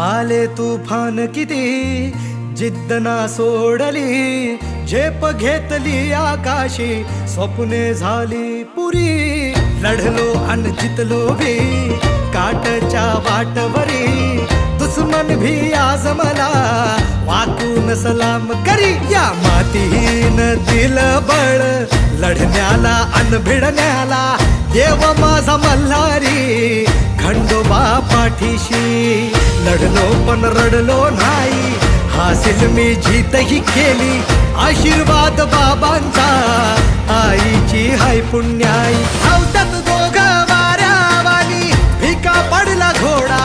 आले तुफान किती जिद्द ना सोडली, झेप घेतली आकाशी, स्वप्ने झाली पुरी. लढलो अन जितलो भी काटच्या वाटवरी, दुश्मन भी आज मला वाकून सलाम करी. या मातीन दिलं बळ लढण्याला अन भिडण्याला, देव माझा मल्हारी खंडोबा पाठीशी. लढलो पण रडलो नाही, हासिल मी जीतही केली, आशीर्वाद बाबांचा आईची हाय पुण्याई. धावतात दोघं वाऱ्यावानी, फिका पडला घोडा